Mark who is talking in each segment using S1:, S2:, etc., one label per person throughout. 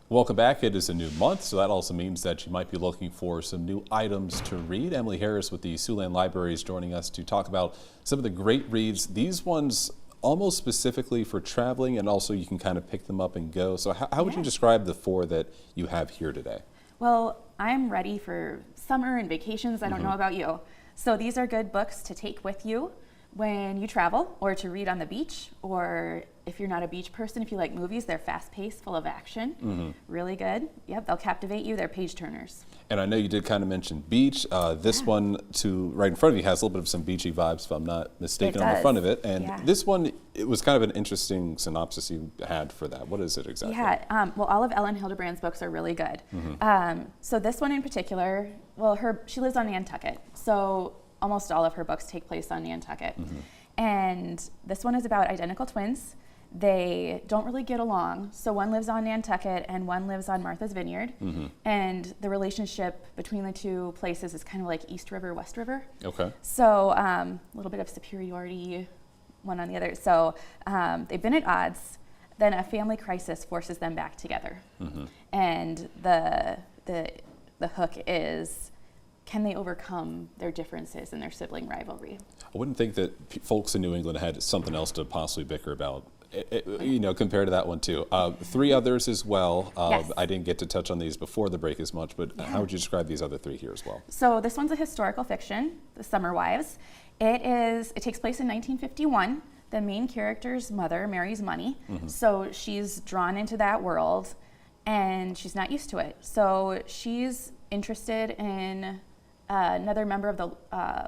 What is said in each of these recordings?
S1: Welcome back. It is a new month, so that also means that you might be looking for some new items to read. Emily Harris with the Siouxland Libraries joining us to talk about some of the great reads. These ones almost specifically for traveling, and also you can kind of pick them up and go. So how would you describe the four that you have here today?
S2: Well, I'm ready for summer and vacations. I don't know about you. So these are good books to take with you when you travel, or to read on the beach, or if you're not a beach person, if you like movies, they're fast-paced, full of action, really good. Yep, they'll captivate you. They're page turners. And
S1: I know you did kind of mention beach. This one right in front of you has a little bit of some beachy vibes, if I'm not mistaken, on the front of it. And this one, it was kind of an interesting synopsis you had for that. What is it exactly?
S2: Yeah, well, all of Ellen Hildebrand's books are really good. So this one in particular, well, she lives on Nantucket, so almost all of her books take place on Nantucket. And this one is about identical twins. They don't really get along. So one lives on Nantucket and one lives on Martha's Vineyard. And the relationship between the two places is kind of like East River, West River.
S1: Okay.
S2: So a little bit of superiority one on the other. So they've been at odds. Then a family crisis forces them back together. And the hook is, can they overcome their differences and their sibling rivalry?
S1: I wouldn't think that folks in New England had something else to possibly bicker about, you know, compared to that one too. Three others as well.
S2: Yes.
S1: I didn't get to touch on these before the break as much, but how would you describe these other three here as well?
S2: So this one's a historical fiction, The Summer Wives. It takes place in 1951. The main character's mother marries money, so she's drawn into that world and she's not used to it. So she's interested in another member of the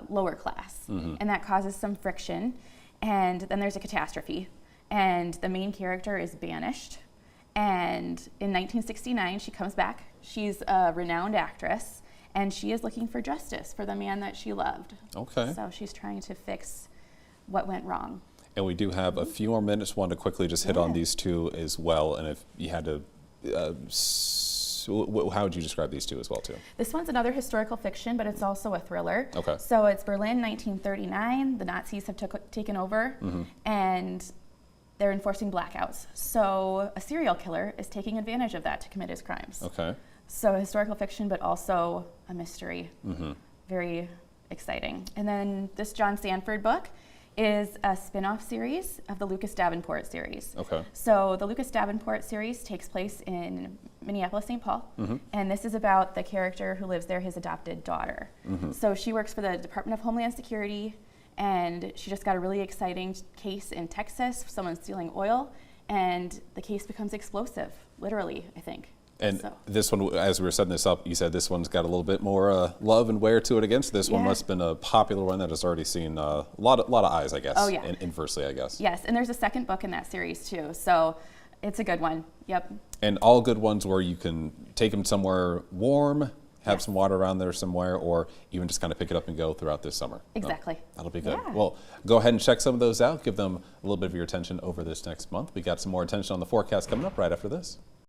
S2: lower class, and that causes some friction, and then there's a catastrophe, and the main character is banished, and in 1969 she comes back. She's a renowned actress, and she is looking for justice for the man that she loved.
S1: Okay.
S2: So she's trying to fix what went wrong.
S1: And we do have a few more minutes. Want to quickly just hit on these two as well, and if you had to how would you describe these two as well, too?
S2: This one's another historical fiction, but it's also a thriller.
S1: Okay.
S2: So it's Berlin, 1939. The Nazis have taken over, and they're enforcing blackouts. So a serial killer is taking advantage of that to commit his crimes.
S1: Okay.
S2: So historical fiction, but also a mystery. Very exciting. And then this John Sanford book is a spin-off series of the Lucas Davenport series.
S1: Okay.
S2: So the Lucas Davenport series takes place in Minneapolis, St. Paul, and this is about the character who lives there, his adopted daughter. So she works for the Department of Homeland Security, and she just got a really exciting case in Texas, someone stealing oil, and the case becomes explosive, literally, I think.
S1: And this one, as we were setting this up, you said this one's got a little bit more love and wear to it against. This one must have been a popular one that has already seen a lot of eyes, I guess.
S2: Oh, yeah.
S1: Inversely, I guess.
S2: Yes, and there's a second book in that series, too. So it's a good one. Yep.
S1: And all good ones where you can take them somewhere warm, have some water around there somewhere, or even just kind of pick it up and go throughout this summer.
S2: Exactly.
S1: Oh, that'll be good. Yeah. Well, go ahead and check some of those out. Give them a little bit of your attention over this next month. We got some more attention on the forecast coming up right after this.